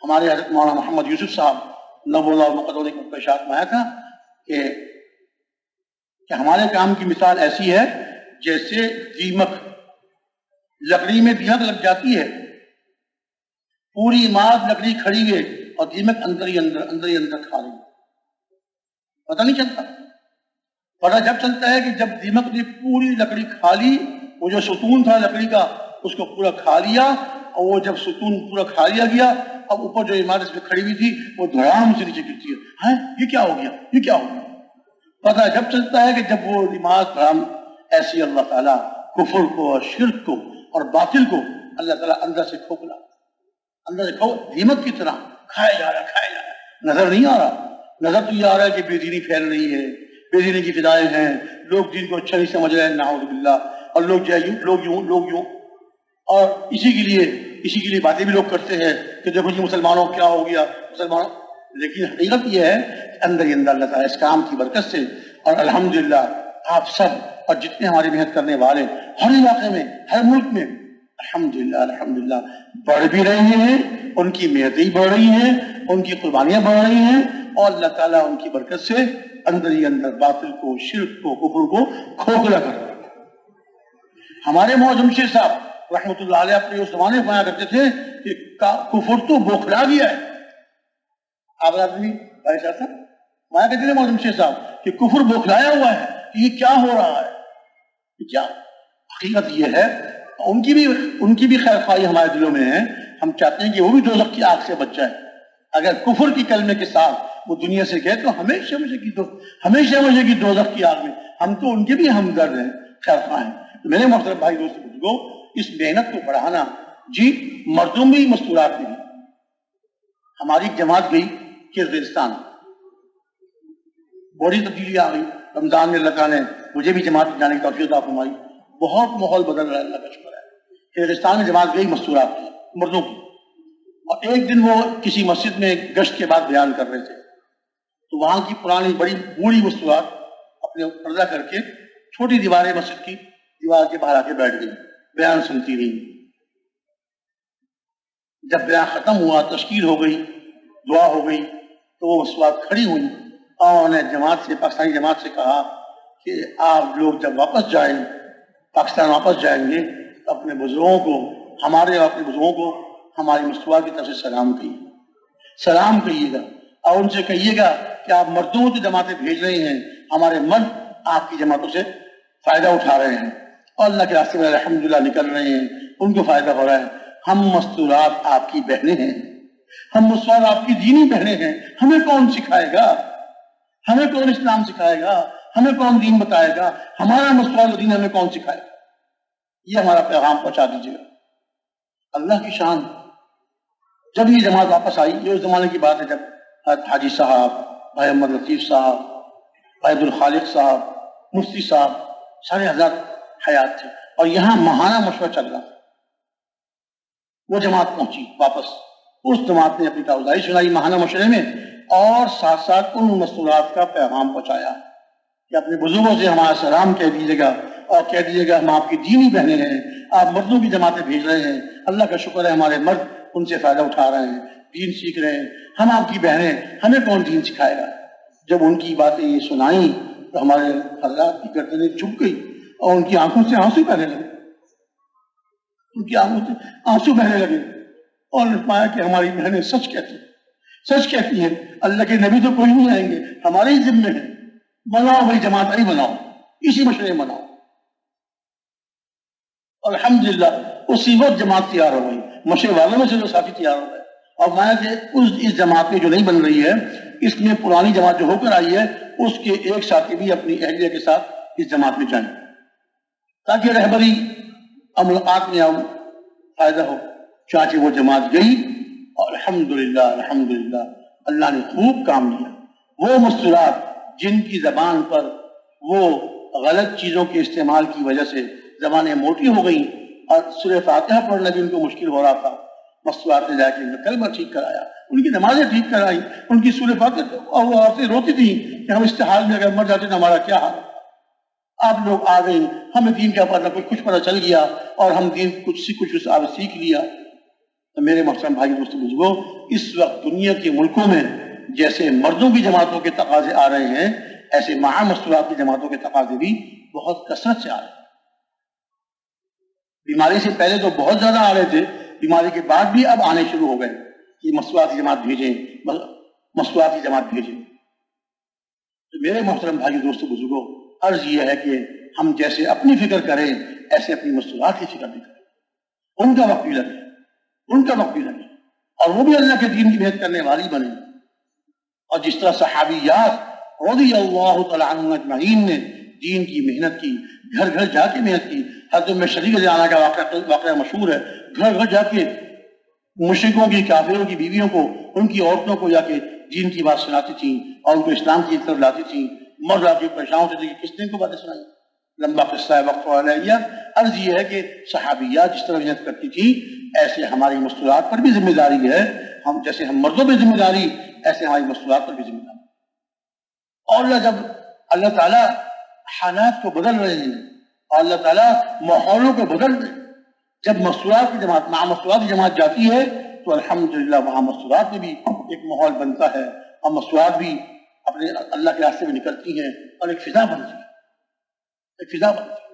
ہمارے حضرت مولانا محمد یوسف صاحب نور اللہ مقدس کو پیشات میں آیا تھا کہ ہمارے کام کی مثال ایسی ہے جیسے دیمک، لکڑی میں دیمک لگ جاتی ہے، پوری عمارت لکڑی کھڑی ہے اور دیمک اندر ہی اندر کھا رہی ہے، پتہ نہیں چلتا۔ پتہ جب چلتا ہے کہ جب دیمک نے پوری لکڑی کھا لی، وہ جو ستون تھا لکڑی کا اس کو پورا کھا لیا، اور وہ جب ستون پورا کھا لیا گیا، اب اوپر جو عمارت میں کھڑی ہوئی تھی وہ دھڑام سے نیچے گرتی ہے۔ یہ کیا ہو گیا، یہ کیا ہو گیا؟ پتہ جب چلتا ہے کہ جب وہ عمارت دھڑام، ایسی اللہ تعالیٰ کفر کو اور شرک کو اور باطل کو اللہ تعالیٰ اندر سے کھوکھلا، اندر سے دیمک کی طرح کھایا جا رہا ہے۔ نظر نہیں آ رہا، نظر تو یہ آ رہا ہے کہ بے دینی پھیل رہی ہے، بے دینی کی فضائیں ہیں، لوگ دین کو اچھا نہیں سمجھ رہے ہیں، نعوذ باللہ، اور لوگ یوں اور اسی کے لیے باتیں بھی لوگ کرتے ہیں کہ دیکھو جی مسلمانوں کیا ہو گیا مسلمانوں، لیکن حقیقت یہ ہے کہ اندر ہی اندر اللہ تعالیٰ اس کام کی برکت سے، اور الحمدللہ آپ سب اور جتنے ہماری محنت کرنے والے ہر علاقے میں، ہر ملک میں الحمدللہ بڑھ بھی رہے ہیں، ان کی محنتیں بڑھ رہی ہیں، ان کی قربانیاں بڑھ رہی ہیں، اور اللہ تعالیٰ ان کی برکت سے اندر ہی اندر باطل کو، شرک کو، کفر کو کھوکھلا کر رہا ہے۔ ہمارے مولانا جمشید صاحب رحمۃ اللہ علیہ اپنے اس زمانے میں کرتے تھے کہ کفر تو بوکھلا گیا ہے۔ آپ آدمی بھائی صاحب مایا کہتے تھے مولانا جمشید صاحب کہ کفر بوکھلایا ہوا ہے، کہ یہ کیا ہو رہا ہے، یہ کیا؟ حقیقت یہ ہے ان کی بھی خیر خواہی ہمارے دلوں میں ہے، ہم چاہتے ہیں کہ وہ بھی دوزخ کی آگ سے بچ جائے۔ اگر کفر کی کلمے کے ساتھ وہ دنیا سے گئے تو ہمیشہ کی دوزخ کی آگ میں، ہم تو ان کے بھی ہمدرد ہیں، خیر خواہ ہیں۔ میرے محترم بھائی دوست بزرگوں، اس محنت کو بڑھانا، جی مردوں میں مستورات میں بھی ہماری جماعت گئی کرغزستان، بڑی تبدیلی آ گئی۔ رمضان میں اللہ تعالیٰ نے مجھے بھی جماعت میں جانے کی توفیق عطا فرمائی، بہت ماحول بدل رہا ہے، اللہ کا شکر ہے۔ کرغزستان میں جماعت گئی مستورات کی، مردوں کی، اور ایک دن وہ کسی مسجد میں گشت کے بعد بیان کر رہے تھے، تو وہاں کی پرانی بڑی بوڑھی مستورات اپنے پردہ کر کے چھوٹی دیواریں مسجد کی دیوار کے باہر آ کے بیٹھ گئی، بیان سنتی رہی۔ جب بیان ختم ہوا، تشکیل ہو گئی، دعا ہو گئی، تو وہ مستورات کھڑی ہوئی اور انہوں نے پاکستانی جماعت سے کہا کہ آپ لوگ جب واپس جائیں، پاکستان واپس جائیں گے، اپنے بزرگوں کو، ہمارے اور اپنے بزرگوں کو ہماری مستورات کی طرف سے سلام کہیے گا، اور ان سے کہیے گا کہ آپ مردوں کی جماعتیں بھیج رہے ہیں، ہمارے مرد آپ کی جماعتوں سے فائدہ اٹھا رہے ہیں اور اللہ کے راستے میں الحمدللہ نکل رہے ہیں، ان کو فائدہ ہو رہا ہے۔ ہم مستورات آپ کی بہنیں ہیں، ہم مستورات آپ کی دینی بہنیں ہیں، ہمیں کون سکھائے گا، ہمیں کون اسلام سکھائے گا، ہمیں کون دین بتائے گا، ہمارا مستورات دین ہمیں کون سکھائے گا؟ یہ ہمارا پیغام پہنچا دیجیے گا۔ اللہ کی شان، جب یہ جماعت واپس آئی، یہ اس زمانے کی بات ہے جب حاجی صاحب، بھائی محمد لطیف صاحب، بھائی عبدالخالق صاحب، مفتی صاحب، سارے حضرات حیات تھے، اور یہاں ماہانہ مشورہ چل رہا۔ وہ جماعت پہنچی واپس، اس جماعت نے اپنی کارگزاری سنائی ماہانہ مشورے میں، اور ساتھ ساتھ ان مستورات کا پیغام پہنچایا کہ اپنے بزرگوں سے ہمارا سلام کہہ دیجیے گا، اور کہہ دیجیے گا ہم آپ کی دینی بہنیں ہیں، آپ مردوں کی جماعتیں بھیج رہے ہیں، اللہ کا شکر ہے ہمارے مرد ان سے فائدہ اٹھا رہے ہیں، دین سیکھ رہے ہیں، ہم آپ کی بہنیں، ہمیں کون دین سکھائے گا؟ جب ان کی باتیں یہ سنائیں تو ہمارے حضرات کی گردنیں جھک گئی اور ان کی آنکھوں سے آنسو بہنے لگے، اور نے پایا کہ ہماری بہنیں سچ کہتی ہیں، اللہ کے نبی تو کوئی نہیں آئیں گے، ہمارے ہی ذمے ہیں، بناؤ بھائی جماعت ہی بناؤ، اسی مشورے میں بناؤ۔ اور الحمدللہ اسی وقت جماعت تیار ہو گئی، مشورے والوں میں سے جو ساتھی تیار ہو گئے، اور میں کہ اس جماعت میں جو نہیں بن رہی ہے، اس میں پرانی جماعت جو ہو کر آئی ہے، اس کے ایک ساتھی بھی اپنی اہلیہ کے ساتھ اس جماعت میں جائیں، تاکہ رہبری عملات میں فائدہ ہو۔ چاچے وہ جماعت گئی، اور الحمدللہ اللہ نے خوب کام لیا۔ وہ مستورات جن کی زبان پر وہ غلط چیزوں کے استعمال کی وجہ سے زبانیں موٹی ہو گئیں اور سورہ فاتحہ پڑھنا بھی ان کو مشکل ہو رہا تھا، مستورات نے جا کے ان کا کلمہ ٹھیک کرایا، ان کی نمازیں ٹھیک کرائی، ان کی سورہ فاتحہ، اور وہ آپ سے روتی تھی کہ ہم استحال میں اگر مر جاتے تو ہمارا کیا حال؟ آپ لوگ آ گئے، ہمیں دین کا پتہ کچھ پتہ چل گیا، اور ہم دین کچھ آپ سیکھ لیا۔ تو میرے محترم بھائی دوستوں بزرگوں، اس وقت دنیا کے ملکوں میں جیسے مردوں کی جماعتوں کے تقاضے آ رہے ہیں، ایسے مع مستورات کی جماعتوں کے تقاضے بھی بہت کثرت سے آ رہے ہیں۔ بیماری سے پہلے تو بہت زیادہ آ رہے تھے، بیماری کے بعد بھی اب آنے شروع ہو گئے کہ مستورات کی جماعت بھیجیں، مستورات کی جماعت بھیجیں۔ تو میرے محترم بھائی دوستوں بزرگوں، عرض یہ ہے کہ ہم جیسے اپنی فکر کریں ایسے اپنی مستورات کی فکر بھی کریں، ان کا وقت بھی لگے، ان کا وقت بھی لگے، اور وہ بھی اللہ کے دین کی محنت کرنے والی بنے۔ اور جس طرح صحابیات رضی اللہ تعالیٰ عنہم اجمعین نے دین کی محنت کی، گھر گھر جا کے محنت کی۔ حضرت ام شریک رضی اللہ عنہا کا واقعہ مشہور ہے، گھر گھر جا کے مشرکوں کی، کافروں کی بیویوں کو، ان کی عورتوں کو جا کے دین کی بات سناتی تھیں اور ان کو اسلام کی طرف لاتی تھیں۔ مرد آ کے پریشان ہوتے تھے کہ کس نے ان کو باتیں سنائی، لمبا قصہ ہے، وقت علیہ۔ عرض یہ ہے کہ صحابیات جس طرح محنت کرتی تھی، ایسے ہماری مستورات پر بھی ذمہ داری ہے۔ ہم جیسے ہم مردوں پہ ذمہ داری، ایسے ہماری مستورات پر بھی ذمہ داری۔ اور جب اللہ تعالیٰ حالات کو بدل رہے ہیں اور اللہ تعالیٰ ماحولوں کو بدل رہے ہیں، جب مستورات کی جماعت مع مستورات کی جماعت جاتی ہے تو الحمدللہ وہاں مستورات میں بھی ایک ماحول بنتا ہے، اور مستورات بھی اپنے اللہ کے راستے میں نکلتی ہیں اور ایک فضا بنتی ہے، ایک فضا بنتی ہے۔